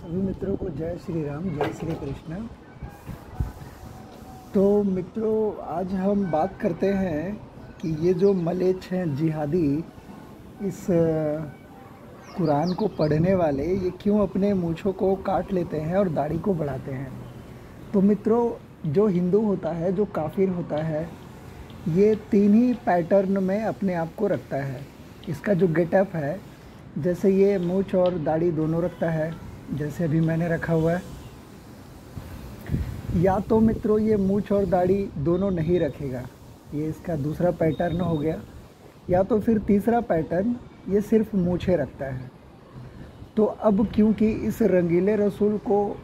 सभी मित्रों को जय श्री राम, जय श्री कृष्ण। तो मित्रों, आज हम बात करते हैं कि ये जो मलेच्छ हैं जिहादी, इस कुरान को पढ़ने वाले, ये क्यों अपने मूँछों को काट लेते हैं और दाढ़ी को बढ़ाते हैं। तो मित्रों, जो हिंदू होता है, जो काफिर होता है, ये तीन ही पैटर्न में अपने आप को रखता है। इसका जो गेटअप है, जैसे ये मूँछ और दाढ़ी दोनों रखता है, जैसे अभी मैंने रखा हुआ है। या तो मित्रों ये मूँछ और दाढ़ी दोनों नहीं रखेगा, ये इसका दूसरा पैटर्न हो गया। या तो फिर तीसरा पैटर्न, ये सिर्फ मूँछें रखता है। तो अब क्योंकि इस रंगीले रसूल को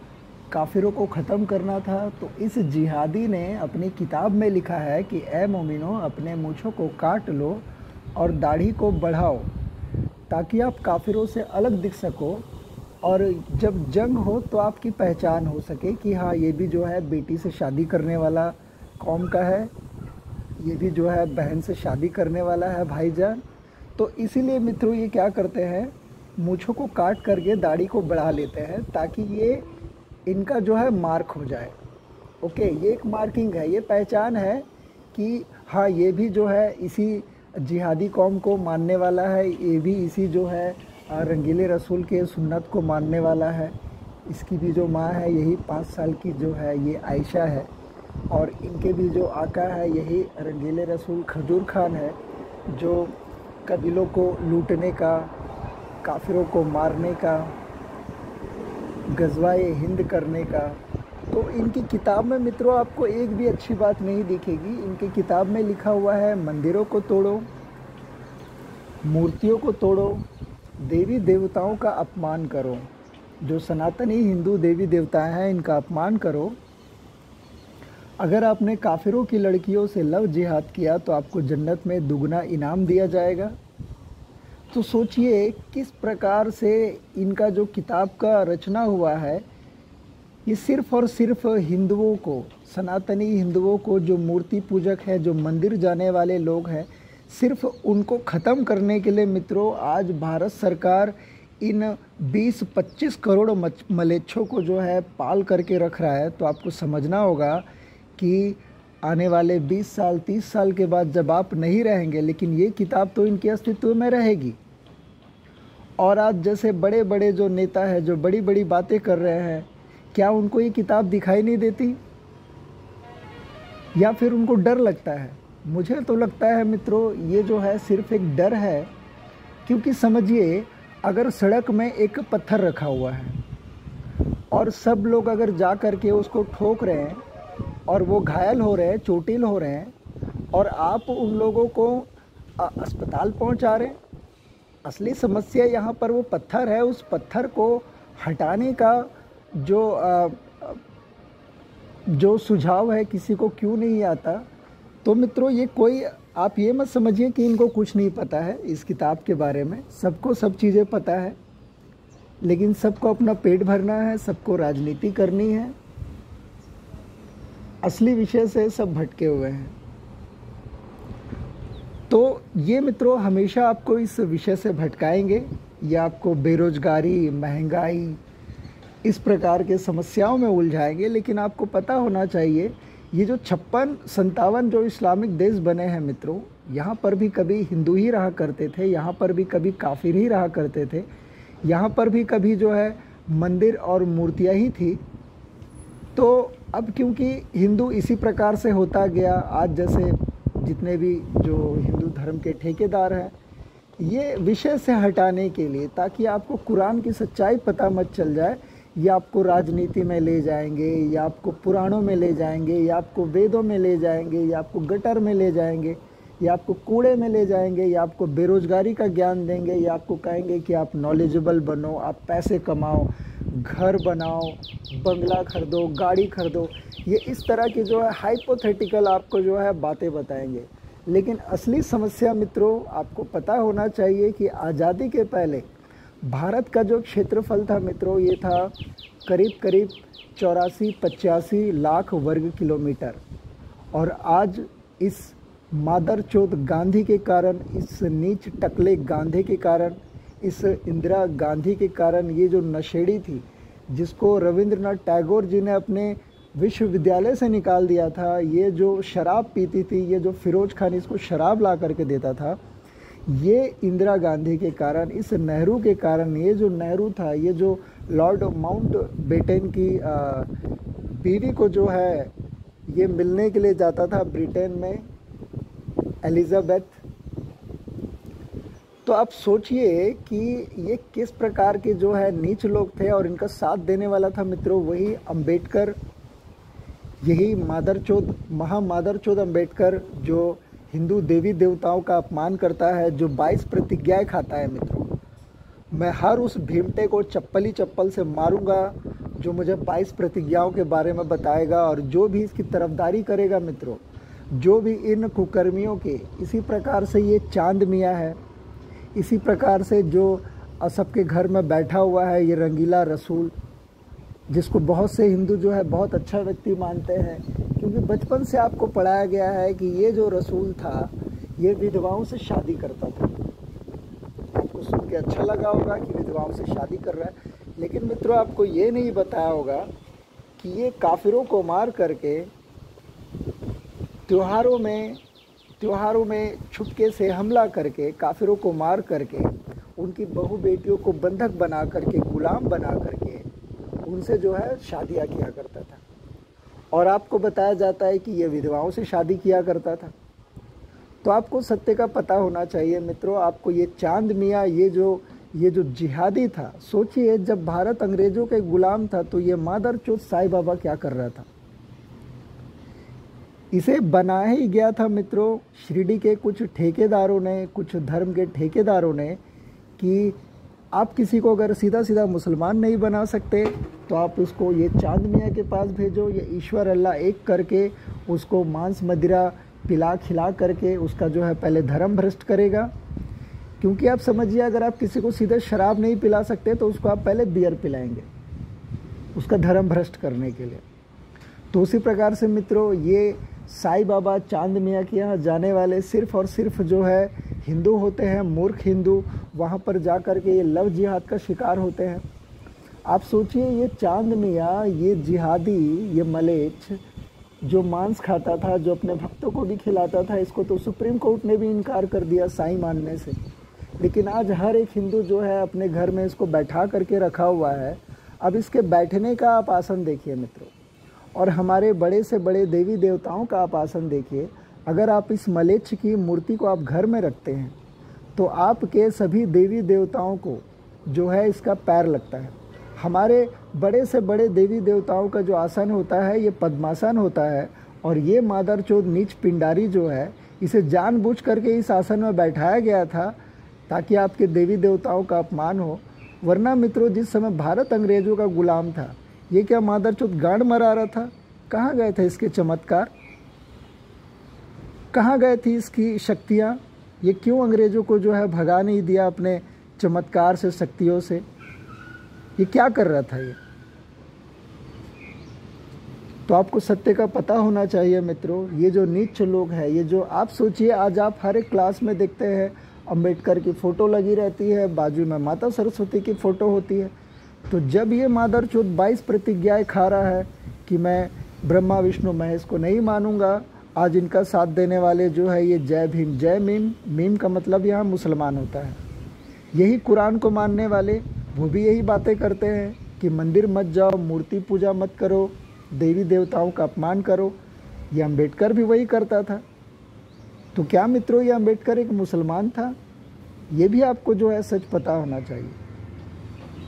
काफिरों को ख़त्म करना था, तो इस जिहादी ने अपनी किताब में लिखा है कि ए मोमिनो, अपने मूँछों को काट लो और दाढ़ी को बढ़ाओ, ताकि आप काफिरों से अलग दिख सको, और जब जंग हो तो आपकी पहचान हो सके कि हाँ, ये भी जो है बेटी से शादी करने वाला कौम का है, ये भी जो है बहन से शादी करने वाला है भाईजान। तो इसीलिए मित्रों ये क्या करते हैं, मूँछों को काट करके दाढ़ी को बढ़ा लेते हैं, ताकि ये इनका जो है मार्क हो जाए। ओके, ये एक मार्किंग है, ये पहचान है कि हाँ, ये भी जो है इसी जिहादी कौम को मानने वाला है, ये भी इसी जो है रंगीले रसूल के सुन्नत को मानने वाला है। इसकी भी जो माँ है, यही 5 साल की जो है ये आयशा है, और इनके भी जो आका है, यही रंगीले रसूल खजूर खान है, जो कबीलों को लूटने का, काफिरों को मारने का, गज़वाए हिंद करने का। तो इनकी किताब में मित्रों आपको एक भी अच्छी बात नहीं दिखेगी। इनकी किताब में लिखा हुआ है, मंदिरों को तोड़ो, मूर्तियों को तोड़ो, देवी देवताओं का अपमान करो, जो सनातनी हिंदू देवी देवताएं हैं इनका अपमान करो। अगर आपने काफिरों की लड़कियों से लव जिहाद किया तो आपको जन्नत में दुगना इनाम दिया जाएगा। तो सोचिए किस प्रकार से इनका जो किताब का रचना हुआ है, ये सिर्फ़ और सिर्फ हिंदुओं को, सनातनी हिंदुओं को, जो मूर्ति पूजक है, जो मंदिर जाने वाले लोग हैं, सिर्फ उनको ख़त्म करने के लिए मित्रों आज भारत सरकार इन 20-25 करोड़ मलेच्छों को जो है पाल करके रख रहा है। तो आपको समझना होगा कि आने वाले 20 साल 30 साल के बाद जब आप नहीं रहेंगे, लेकिन ये किताब तो इनके अस्तित्व में रहेगी। और आज जैसे बड़े बड़े जो नेता हैं, जो बड़ी बड़ी बातें कर रहे हैं, क्या उनको ये किताब दिखाई नहीं देती, या फिर उनको डर लगता है? मुझे तो लगता है मित्रों ये जो है सिर्फ एक डर है। क्योंकि समझिए, अगर सड़क में एक पत्थर रखा हुआ है और सब लोग अगर जा कर के उसको ठोक रहे हैं और वो घायल हो रहे हैं, चोटिल हो रहे हैं, और आप उन लोगों को अस्पताल पहुंचा रहे हैं। असली समस्या यहाँ पर वो पत्थर है। उस पत्थर को हटाने का जो सुझाव है किसी को क्यों नहीं आता। तो मित्रों ये कोई, आप ये मत समझिए कि इनको कुछ नहीं पता है इस किताब के बारे में। सबको सब चीज़ें पता है, लेकिन सबको अपना पेट भरना है, सबको राजनीति करनी है। असली विषय से सब भटके हुए हैं। तो ये मित्रों हमेशा आपको इस विषय से भटकाएंगे, या आपको बेरोजगारी, महंगाई, इस प्रकार के समस्याओं में उलझाएंगे। लेकिन आपको पता होना चाहिए, ये जो 56-57 जो इस्लामिक देश बने हैं मित्रों, यहाँ पर भी कभी हिंदू ही रहा करते थे, यहाँ पर भी कभी काफिर ही रहा करते थे, यहाँ पर भी कभी जो है मंदिर और मूर्तियाँ ही थी। तो अब क्योंकि हिंदू इसी प्रकार से होता गया, आज जैसे जितने भी जो हिंदू धर्म के ठेकेदार हैं, ये विषय से हटाने के लिए, ताकि आपको कुरान की सच्चाई पता मत चल जाए, या आपको राजनीति में ले जाएंगे, या आपको पुराणों में ले जाएंगे, या आपको वेदों में ले जाएंगे, या आपको गटर में ले जाएंगे, या आपको कूड़े में ले जाएंगे, या आपको बेरोजगारी का ज्ञान देंगे, या आपको कहेंगे कि आप नॉलेजेबल बनो, आप पैसे कमाओ, घर बनाओ, बंगला खरीदो, गाड़ी खरीदो। ये इस तरह की जो है हाइपोथेटिकल आपको जो है बातें बताएंगे। लेकिन असली समस्या मित्रों आपको पता होना चाहिए कि आज़ादी के पहले भारत का जो क्षेत्रफल था मित्रों, ये था करीब 84-85 लाख वर्ग किलोमीटर। और आज इस मादरचोद गांधी के कारण, इस नीच टकले गांधी के कारण, इस इंदिरा गांधी के कारण, ये जो नशेड़ी थी, जिसको रविंद्रनाथ टैगोर जी ने अपने विश्वविद्यालय से निकाल दिया था, ये जो शराब पीती थी, ये जो फिरोज खान इसको शराब ला करके देता था, ये इंदिरा गांधी के कारण, इस नेहरू के कारण, ये जो नेहरू था, ये जो लॉर्ड माउंट बेटन की बीवी को जो है ये मिलने के लिए जाता था ब्रिटेन में, एलिजाबेथ। तो आप सोचिए कि ये किस प्रकार के जो है नीच लोग थे, और इनका साथ देने वाला था मित्रों वही अंबेडकर, यही मादरचोद, महामादरचोद अंबेडकर, जो हिंदू देवी देवताओं का अपमान करता है, जो 22 प्रतिज्ञाएं खाता है मित्रों। मैं हर उस भीमटे को चप्पल ही चप्पल से मारूंगा जो मुझे 22 प्रतिज्ञाओं के बारे में बताएगा, और जो भी इसकी तरफदारी करेगा मित्रों, जो भी इन कुकर्मियों के, इसी प्रकार से ये चांद मियाँ है, इसी प्रकार से जो सबके घर में बैठा हुआ है ये रंगीला रसूल, जिसको बहुत से हिंदू जो है बहुत अच्छा व्यक्ति मानते हैं, क्योंकि बचपन से आपको पढ़ाया गया है कि ये जो रसूल था ये विधवाओं से शादी करता था। आपको सुन के अच्छा लगा होगा कि विधवाओं से शादी कर रहा है, लेकिन मित्रों आपको ये नहीं बताया होगा कि ये काफिरों को मार करके त्योहारों में छुपके से हमला करके, काफिरों को मार करके, उनकी बहू बेटियों को बंधक बना करके, गुलाम बना करके उनसे जो है शादियाँ किया करता था। और आपको बताया जाता है कि ये विधवाओं से शादी किया करता था। तो आपको सत्य का पता होना चाहिए मित्रों। आपको ये चांद मियाँ, ये जो जिहादी था, सोचिए जब भारत अंग्रेज़ों के गुलाम था तो ये मादरचोद साईं बाबा क्या कर रहा था। इसे बनाया ही गया था मित्रों शिरडी के कुछ ठेकेदारों ने, कुछ धर्म के ठेकेदारों ने, कि आप किसी को अगर सीधा सीधा मुसलमान नहीं बना सकते तो आप उसको ये चांद मियाँ के पास भेजो, ये ईश्वर अल्लाह एक करके उसको मांस मदिरा पिला खिला करके उसका जो है पहले धर्म भ्रष्ट करेगा। क्योंकि आप समझिए, अगर आप किसी को सीधे शराब नहीं पिला सकते तो उसको आप पहले बियर पिलाएंगे उसका धर्म भ्रष्ट करने के लिए। तो उसी प्रकार से मित्रों ये साईं बाबा चांद मियाँ के यहाँ जाने वाले सिर्फ़ और सिर्फ जो है हिंदू होते हैं, मूर्ख हिंदू, वहाँ पर जा कर के ये लव जिहाद का शिकार होते हैं। आप सोचिए ये चांद मियाँ, ये जिहादी, ये मलेच्छ जो मांस खाता था, जो अपने भक्तों को भी खिलाता था, इसको तो सुप्रीम कोर्ट ने भी इनकार कर दिया साईं मानने से। लेकिन आज हर एक हिंदू जो है अपने घर में इसको बैठा करके रखा हुआ है। अब इसके बैठने का आप आसन देखिए मित्रों, और हमारे बड़े से बड़े देवी देवताओं का आप आसन देखिए। अगर आप इस मलेच्छ की मूर्ति को आप घर में रखते हैं तो आपके सभी देवी देवताओं को जो है इसका पैर लगता है। हमारे बड़े से बड़े देवी देवताओं का जो आसन होता है ये पद्मासन होता है, और ये मादरचोद नीच पिंडारी जो है इसे जानबूझ करके इस आसन में बैठाया गया था ताकि आपके देवी देवताओं का अपमान हो। वरना मित्रों जिस समय भारत अंग्रेज़ों का गुलाम था, ये क्या मादरचोद गांड मरा रहा था? कहाँ गए थे इसके चमत्कार? कहाँ गए थी इसकी शक्तियाँ? ये क्यों अंग्रेज़ों को जो है भगा नहीं दिया अपने चमत्कार से, शक्तियों से? ये क्या कर रहा था ये? तो आपको सत्य का पता होना चाहिए मित्रों। ये जो नीच लोग हैं, ये जो आप सोचिए, आज आप हर एक क्लास में देखते हैं अंबेडकर की फ़ोटो लगी रहती है, बाजू में माता सरस्वती की फ़ोटो होती है। तो जब ये मादरचोद 22 प्रतिज्ञाएं खा रहा है कि मैं ब्रह्मा विष्णु महेश को नहीं मानूंगा, आज इनका साथ देने वाले जो है ये जय भीम, जय मीम, मीम का मतलब यहाँ मुसलमान होता है। यही कुरान को मानने वाले वो भी यही बातें करते हैं कि मंदिर मत जाओ, मूर्ति पूजा मत करो, देवी देवताओं का अपमान करो। ये अंबेडकर भी वही करता था। तो क्या मित्रों ये अंबेडकर एक मुसलमान था? ये भी आपको जो है सच पता होना चाहिए,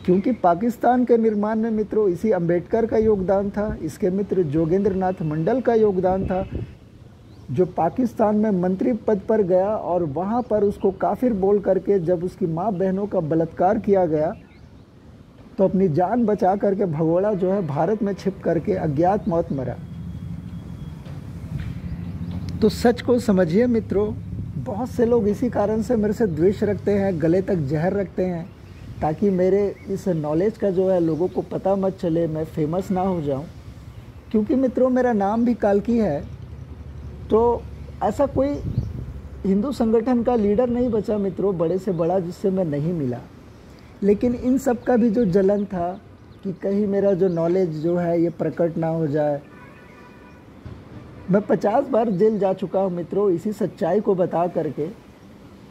क्योंकि पाकिस्तान के निर्माण में मित्रों इसी अंबेडकर का योगदान था। इसके मित्र जोगेंद्र नाथ मंडल का योगदान था, जो पाकिस्तान में मंत्री पद पर गया और वहाँ पर उसको काफिर बोल करके जब उसकी माँ बहनों का बलात्कार किया गया तो अपनी जान बचा करके भगोड़ा जो है भारत में छिप करके अज्ञात मौत मरा। तो सच को समझिए मित्रों। बहुत से लोग इसी कारण से मेरे से द्वेष रखते हैं, गले तक जहर रखते हैं, ताकि मेरे इस नॉलेज का जो है लोगों को पता मत चले, मैं फेमस ना हो जाऊं। क्योंकि मित्रों मेरा नाम भी काल्की है, तो ऐसा कोई हिंदू संगठन का लीडर नहीं बचा मित्रों बड़े से बड़ा जिससे मैं नहीं मिला। लेकिन इन सब का भी जो जलन था कि कहीं मेरा जो नॉलेज जो है ये प्रकट ना हो जाए। मैं 50 बार जेल जा चुका हूँ मित्रों, इसी सच्चाई को बता करके।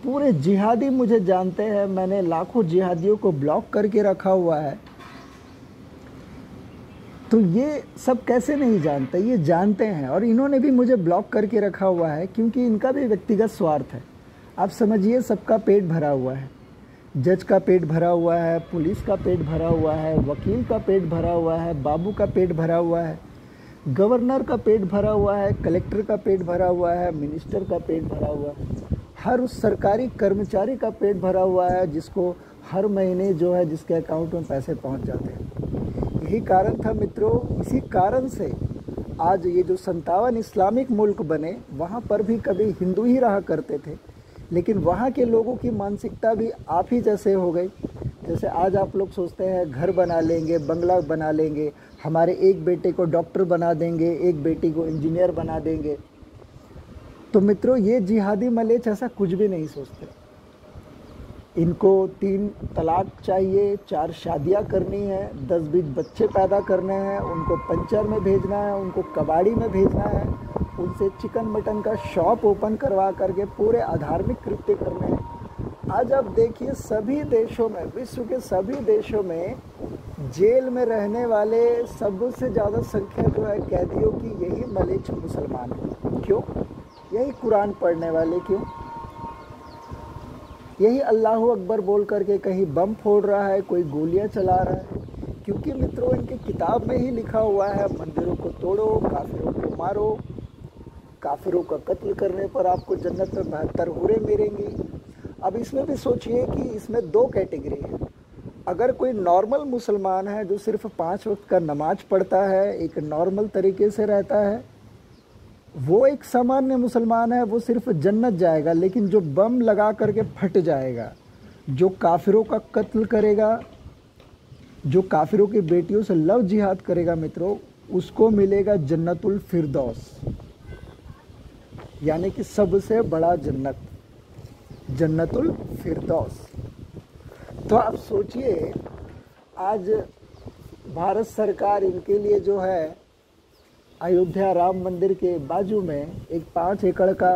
पूरे जिहादी मुझे जानते हैं, मैंने लाखों जिहादियों को ब्लॉक करके रखा हुआ है। तो ये सब कैसे नहीं जानते, ये जानते हैं, और इन्होंने भी मुझे ब्लॉक करके रखा हुआ है क्योंकि इनका भी व्यक्तिगत स्वार्थ है। आप समझिए, सबका पेट भरा हुआ है, जज का पेट भरा हुआ है, पुलिस का पेट भरा हुआ है, वकील का पेट भरा हुआ है, बाबू का पेट भरा हुआ है, गवर्नर का पेट भरा हुआ है, कलेक्टर का पेट भरा हुआ है, मिनिस्टर का पेट भरा हुआ है, हर उस सरकारी कर्मचारी का पेट भरा हुआ है जिसको हर महीने जो है जिसके अकाउंट में पैसे पहुंच जाते हैं। यही कारण था मित्रों, इसी कारण से आज ये जो 57 इस्लामिक मुल्क बने, वहाँ पर भी कभी हिंदू ही रहा करते थे, लेकिन वहाँ के लोगों की मानसिकता भी आप ही जैसे हो गई। जैसे आज आप लोग सोचते हैं घर बना लेंगे, बंगला बना लेंगे, हमारे एक बेटे को डॉक्टर बना देंगे, एक बेटी को इंजीनियर बना देंगे। तो मित्रों, ये जिहादी मलेच ऐसा कुछ भी नहीं सोचते। इनको 3 तलाक चाहिए, 4 शादियां करनी है, 10-20 बच्चे पैदा करने हैं, उनको पंचर में भेजना है, उनको कबाड़ी में भेजना है, उनसे चिकन मटन का शॉप ओपन करवा करके पूरे अधार्मिक कृत्य करने हैं। आज आप देखिए, सभी देशों में, विश्व के सभी देशों में जेल में रहने वाले सबसे ज़्यादा संख्या जो है कैदियों की, यही मलेच्छ मुसलमान है। क्यों? यही कुरान पढ़ने वाले। क्यों? यही अल्लाह अकबर बोल करके कहीं बम फोड़ रहा है, कोई गोलियां चला रहा है। क्योंकि मित्रों, इनकी किताब में ही लिखा हुआ है, मंदिरों को तोड़ो, काफिरों को मारो, काफिरों का कत्ल करने पर आपको जन्नत में 72 हूरें मिलेंगी। अब इसमें भी सोचिए कि इसमें 2 कैटेगरी है। अगर कोई नॉर्मल मुसलमान है जो सिर्फ 5 वक्त का नमाज पढ़ता है, एक नॉर्मल तरीके से रहता है, वो एक सामान्य मुसलमान है, वो सिर्फ जन्नत जाएगा। लेकिन जो बम लगा करके फट जाएगा, जो काफिरों का कत्ल करेगा, जो काफिरों की बेटियों से लव जिहाद करेगा मित्रों, उसको मिलेगा जन्नतुल फिरदौस, यानी कि सबसे बड़ा जन्नत, जन्नतुल फिरदौस। तो आप सोचिए, आज भारत सरकार इनके लिए जो है अयोध्या राम मंदिर के बाजू में एक 5 एकड़ का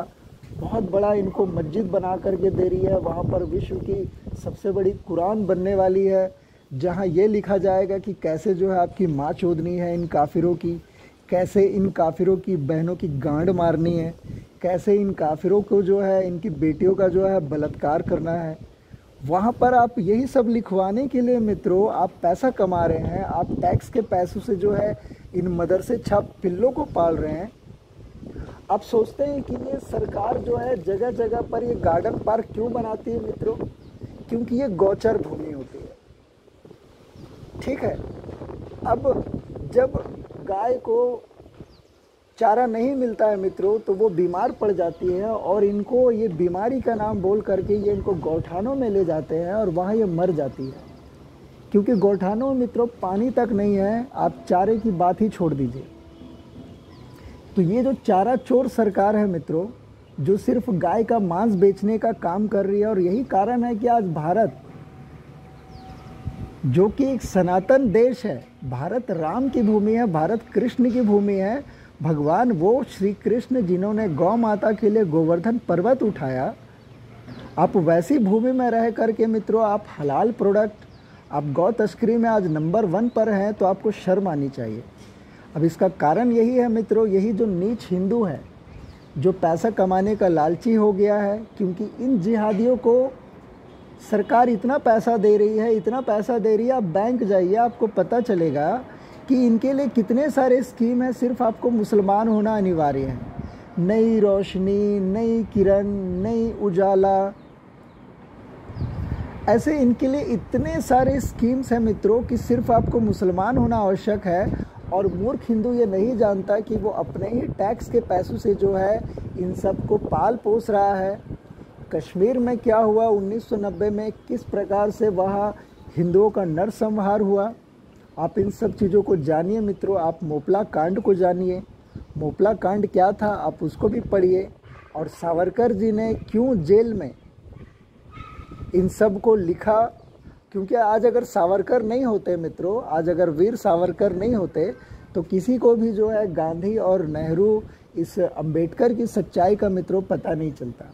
बहुत बड़ा इनको मस्जिद बना करके दे रही है। वहाँ पर विश्व की सबसे बड़ी कुरान बनने वाली है, जहाँ ये लिखा जाएगा कि कैसे जो है आपकी माँ चोदनी है इन काफिरों की, कैसे इन काफिरों की बहनों की गांड मारनी है, कैसे इन काफिरों को जो है इनकी बेटियों का जो है बलात्कार करना है। वहाँ पर आप यही सब लिखवाने के लिए मित्रों आप पैसा कमा रहे हैं, आप टैक्स के पैसों से जो है इन मदरसे छाप पिल्लों को पाल रहे हैं। आप सोचते हैं कि ये सरकार जो है जगह जगह पर ये गार्डन पार्क क्यों बनाती है मित्रों? क्योंकि ये गौचर भूमि होती है, ठीक है। अब जब गाय को चारा नहीं मिलता है मित्रों, तो वो बीमार पड़ जाती है, और इनको ये बीमारी का नाम बोल करके ये इनको गौठानों में ले जाते हैं और वहाँ ये मर जाती है। क्योंकि गौठानों में मित्रों पानी तक नहीं है, आप चारे की बात ही छोड़ दीजिए। तो ये जो चारा चोर सरकार है मित्रों, जो सिर्फ गाय का मांस बेचने का काम कर रही है, और यही कारण है कि आज भारत, जो कि एक सनातन देश है, भारत राम की भूमि है, भारत कृष्ण की भूमि है, भगवान वो श्री कृष्ण जिन्होंने गौ माता के लिए गोवर्धन पर्वत उठाया, आप वैसी भूमि में रह करके मित्रों आप हलाल प्रोडक्ट, आप गौ तस्करी में आज नंबर 1 पर हैं, तो आपको शर्म आनी चाहिए। अब इसका कारण यही है मित्रों, यही जो नीच हिंदू है, जो पैसा कमाने का लालची हो गया है। क्योंकि इन जिहादियों को सरकार इतना पैसा दे रही है, इतना पैसा दे रही है, आप बैंक जाइए आपको पता चलेगा कि इनके लिए कितने सारे स्कीम है। सिर्फ आपको मुसलमान होना अनिवार्य है। नई रोशनी, नई किरण, नई उजाला, ऐसे इनके लिए इतने सारे स्कीम्स हैं मित्रों कि सिर्फ आपको मुसलमान होना आवश्यक है। और मूर्ख हिंदू ये नहीं जानता कि वो अपने ही टैक्स के पैसों से जो है इन सब को पाल पोस रहा है। कश्मीर में क्या हुआ 1990 में, किस प्रकार से वहाँ हिंदुओं का नरसंहार हुआ, आप इन सब चीज़ों को जानिए मित्रों। आप मोपला कांड को जानिए, मोपला कांड क्या था आप उसको भी पढ़िए। और सावरकर जी ने क्यों जेल में इन सब को लिखा, क्योंकि आज अगर सावरकर नहीं होते मित्रों, आज अगर वीर सावरकर नहीं होते तो किसी को भी जो है गांधी और नेहरू, इस अंबेडकर की सच्चाई का मित्रों पता नहीं चलता।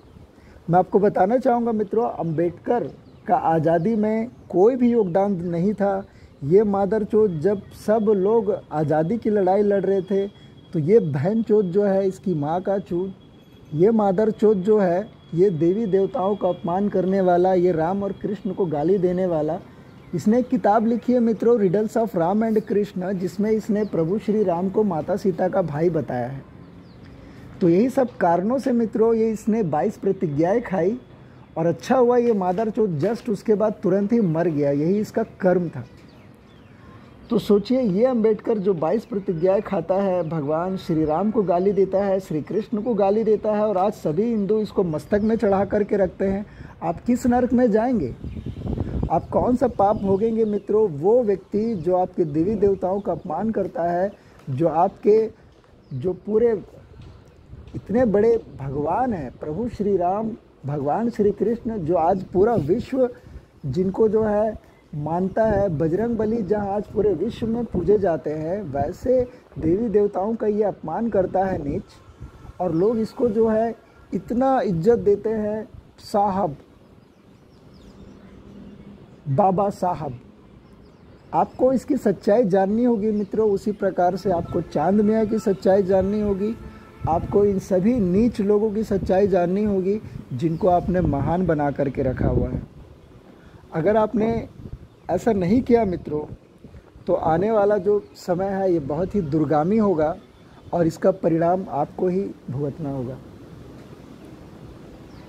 मैं आपको बताना चाहूँगा मित्रों, अंबेडकर का आज़ादी में कोई भी योगदान नहीं था। ये मादरचोद जब सब लोग आज़ादी की लड़ाई लड़ रहे थे तो ये बहन चोद जो है, इसकी माँ का चूत, ये मादरचोद जो है, ये देवी देवताओं का अपमान करने वाला, ये राम और कृष्ण को गाली देने वाला, इसने एक किताब लिखी है मित्रों, riddles of Ram and Krishna, जिसमें इसने प्रभु श्री राम को माता सीता का भाई बताया है। तो यही सब कारणों से मित्रों ये इसने 22 प्रतिज्ञाएं खाई और अच्छा हुआ ये मादरचोद जस्ट उसके बाद तुरंत ही मर गया, यही इसका कर्म था। तो सोचिए, ये अंबेडकर जो 22 प्रतिज्ञाएं खाता है, भगवान श्री राम को गाली देता है, श्री कृष्ण को गाली देता है, और आज सभी हिंदू इसको मस्तक में चढ़ा करके रखते हैं। आप किस नरक में जाएंगे? आप कौन सा पाप भोगेंगे मित्रों? वो व्यक्ति जो आपके देवी देवताओं का अपमान करता है, जो आपके जो पूरे इतने बड़े भगवान हैं, प्रभु श्री राम, भगवान श्री कृष्ण, जो आज पूरा विश्व जिनको जो है मानता है, बजरंग बली जहाँ आज पूरे विश्व में पूजे जाते हैं, वैसे देवी देवताओं का ये अपमान करता है नीच, और लोग इसको जो है इतना इज्जत देते हैं, साहब, बाबा साहब। आपको इसकी सच्चाई जाननी होगी मित्रों, उसी प्रकार से आपको चांद मियाँ की सच्चाई जाननी होगी, आपको इन सभी नीच लोगों की सच्चाई जाननी होगी जिनको आपने महान बना करके रखा हुआ है। अगर आपने ऐसा नहीं किया मित्रों तो आने वाला जो समय है ये बहुत ही दुर्गामी होगा और इसका परिणाम आपको ही भुगतना होगा।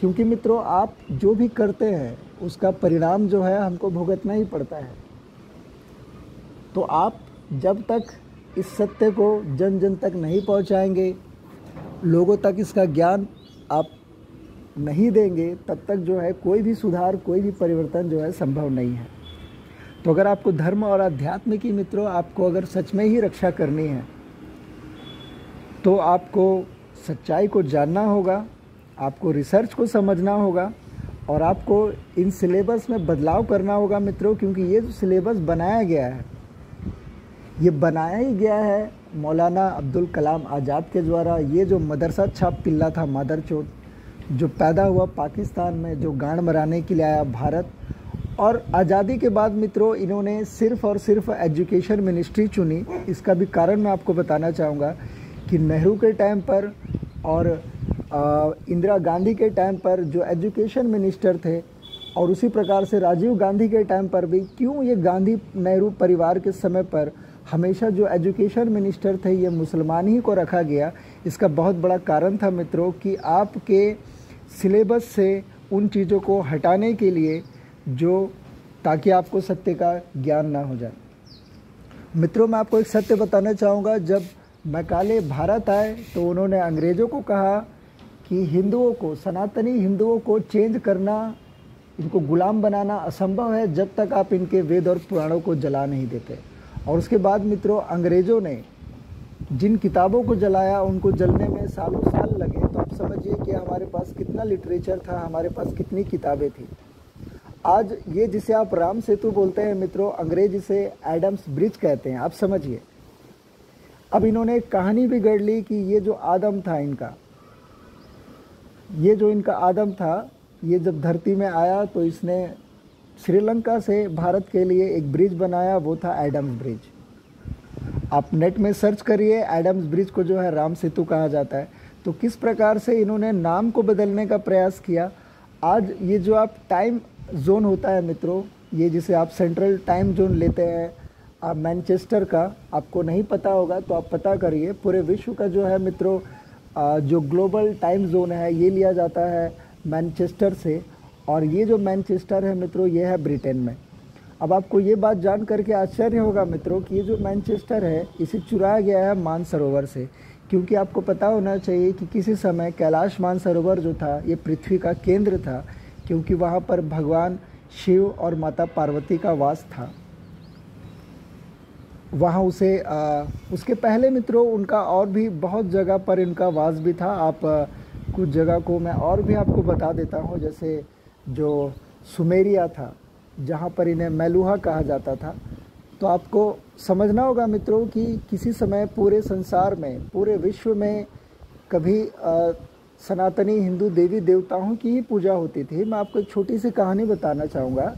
क्योंकि मित्रों आप जो भी करते हैं उसका परिणाम जो है हमको भुगतना ही पड़ता है। तो आप जब तक इस सत्य को जन जन तक नहीं पहुंचाएंगे, लोगों तक इसका ज्ञान आप नहीं देंगे, तब तक जो है कोई भी सुधार, कोई भी परिवर्तन जो है संभव नहीं है। तो अगर आपको धर्म और अध्यात्म की मित्रों, आपको अगर सच में ही रक्षा करनी है तो आपको सच्चाई को जानना होगा, आपको रिसर्च को समझना होगा और आपको इन सिलेबस में बदलाव करना होगा मित्रों। क्योंकि ये जो सिलेबस बनाया गया है, ये बनाया ही गया है मौलाना अब्दुल कलाम आज़ाद के द्वारा। ये जो मदरसा छाप पिल्ला था मादरचोद, जो पैदा हुआ पाकिस्तान में, जो गांड मराने के लिए आया भारत, और आज़ादी के बाद मित्रों इन्होंने सिर्फ़ और सिर्फ एजुकेशन मिनिस्ट्री चुनी। इसका भी कारण मैं आपको बताना चाहूँगा कि नेहरू के टाइम पर और इंदिरा गांधी के टाइम पर जो एजुकेशन मिनिस्टर थे, और उसी प्रकार से राजीव गांधी के टाइम पर भी, क्यों ये गांधी नेहरू परिवार के समय पर हमेशा जो एजुकेशन मिनिस्टर थे ये मुसलमान ही को रखा गया? इसका बहुत बड़ा कारण था मित्रों कि आपके सिलेबस से उन चीज़ों को हटाने के लिए, जो ताकि आपको सत्य का ज्ञान ना हो जाए। मित्रों मैं आपको एक सत्य बताना चाहूँगा। जब मैकाले भारत आए तो उन्होंने अंग्रेज़ों को कहा कि हिंदुओं को, सनातनी हिंदुओं को चेंज करना, इनको गुलाम बनाना असंभव है जब तक आप इनके वेद और पुराणों को जला नहीं देते। और उसके बाद मित्रों अंग्रेज़ों ने जिन किताबों को जलाया उनको जलने में सालों साल लगे। तो आप समझिए कि हमारे पास कितना लिटरेचर था, हमारे पास कितनी किताबें थी। आज ये जिसे आप राम सेतु बोलते हैं मित्रों, अंग्रेज इसे एडम्स ब्रिज कहते हैं। आप समझिए, अब इन्होंने एक कहानी भी गढ़ ली कि ये जो आदम था इनका, ये जो इनका आदम था, ये जब धरती में आया तो इसने श्रीलंका से भारत के लिए एक ब्रिज बनाया, वो था एडम्स ब्रिज। आप नेट में सर्च करिए, एडम्स ब्रिज को जो है राम सेतु कहा जाता है। तो किस प्रकार से इन्होंने नाम को बदलने का प्रयास किया। आज ये जो आप टाइम जोन होता है मित्रों, ये जिसे आप सेंट्रल टाइम जोन लेते हैं, आप मैनचेस्टर का, आपको नहीं पता होगा तो आप पता करिए। पूरे विश्व का जो है मित्रों जो ग्लोबल टाइम जोन है ये लिया जाता है मैनचेस्टर से, और ये जो मैनचेस्टर है मित्रों ये है ब्रिटेन में। अब आपको ये बात जान करके आश्चर्य होगा मित्रों कि ये जो मैनचेस्टर है इसे चुराया गया है मानसरोवर से। क्योंकि आपको पता होना चाहिए कि किसी समय कैलाश मानसरोवर जो था ये पृथ्वी का केंद्र था, क्योंकि वहाँ पर भगवान शिव और माता पार्वती का वास था। वहाँ उसे उसके पहले मित्रों उनका और भी बहुत जगह पर इनका वास भी था। आप कुछ जगह को मैं और भी आपको बता देता हूँ, जैसे जो सुमेरिया था, जहाँ पर इन्हें मेलुहा कहा जाता था। तो आपको समझना होगा मित्रों कि किसी समय पूरे संसार में, पूरे विश्व में कभी सनातनी हिंदू देवी देवताओं की ही पूजा होती थी। मैं आपको एक छोटी सी कहानी बताना चाहूँगा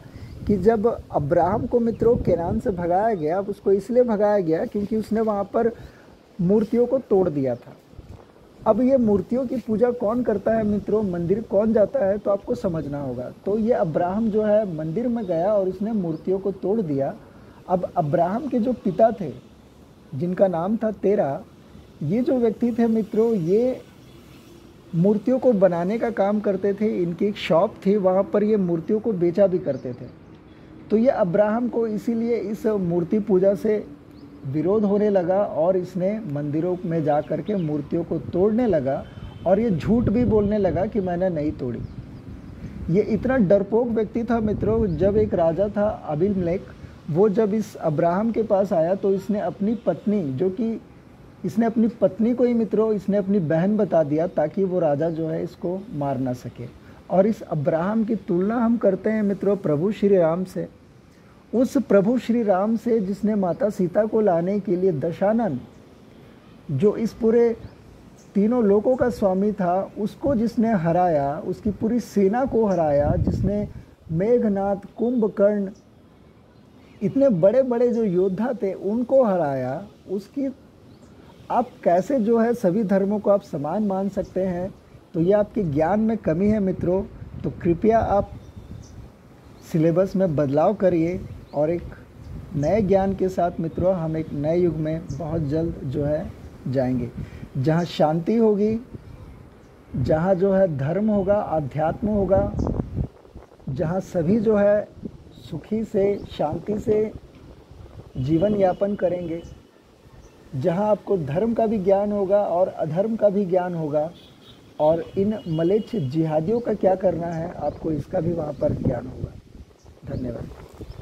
कि जब अब्राहम को मित्रों केनान से भगाया गया, अब उसको इसलिए भगाया गया क्योंकि उसने वहाँ पर मूर्तियों को तोड़ दिया था। अब ये मूर्तियों की पूजा कौन करता है मित्रों, मंदिर कौन जाता है, तो आपको समझना होगा। तो ये अब्राहम जो है मंदिर में गया और उसने मूर्तियों को तोड़ दिया। अब अब्राहम के जो पिता थे, जिनका नाम था तेरा, ये जो व्यक्ति थे मित्रों, ये मूर्तियों को बनाने का काम करते थे। इनकी एक शॉप थी, वहाँ पर ये मूर्तियों को बेचा भी करते थे। तो ये अब्राहम को इसीलिए इस मूर्ति पूजा से विरोध होने लगा और इसने मंदिरों में जा कर के मूर्तियों को तोड़ने लगा और ये झूठ भी बोलने लगा कि मैंने नहीं तोड़ी। ये इतना डरपोक व्यक्ति था मित्रों। जब एक राजा था अबीमेलेक, वो जब इस अब्राहम के पास आया तो इसने अपनी पत्नी, जो कि इसने अपनी पत्नी को ही मित्रों इसने अपनी बहन बता दिया ताकि वो राजा जो है इसको मार ना सके। और इस अब्राहम की तुलना हम करते हैं मित्रों प्रभु श्री राम से, उस प्रभु श्री राम से जिसने माता सीता को लाने के लिए दशानन, जो इस पूरे तीनों लोकों का स्वामी था, उसको जिसने हराया, उसकी पूरी सेना को हराया, जिसने मेघनाथ, कुंभकर्ण, इतने बड़े बड़े जो योद्धा थे उनको हराया, उसकी आप कैसे जो है सभी धर्मों को आप समान मान सकते हैं? तो ये आपके ज्ञान में कमी है मित्रों। तो कृपया आप सिलेबस में बदलाव करिए और एक नए ज्ञान के साथ मित्रों हम एक नए युग में बहुत जल्द जो है जाएंगे, जहाँ शांति होगी, जहाँ जो है धर्म होगा, अध्यात्म होगा, जहाँ सभी जो है सुखी से, शांति से जीवन यापन करेंगे, जहाँ आपको धर्म का भी ज्ञान होगा और अधर्म का भी ज्ञान होगा, और इन मलेच्छ जिहादियों का क्या करना है आपको इसका भी वहाँ पर ज्ञान होगा। धन्यवाद।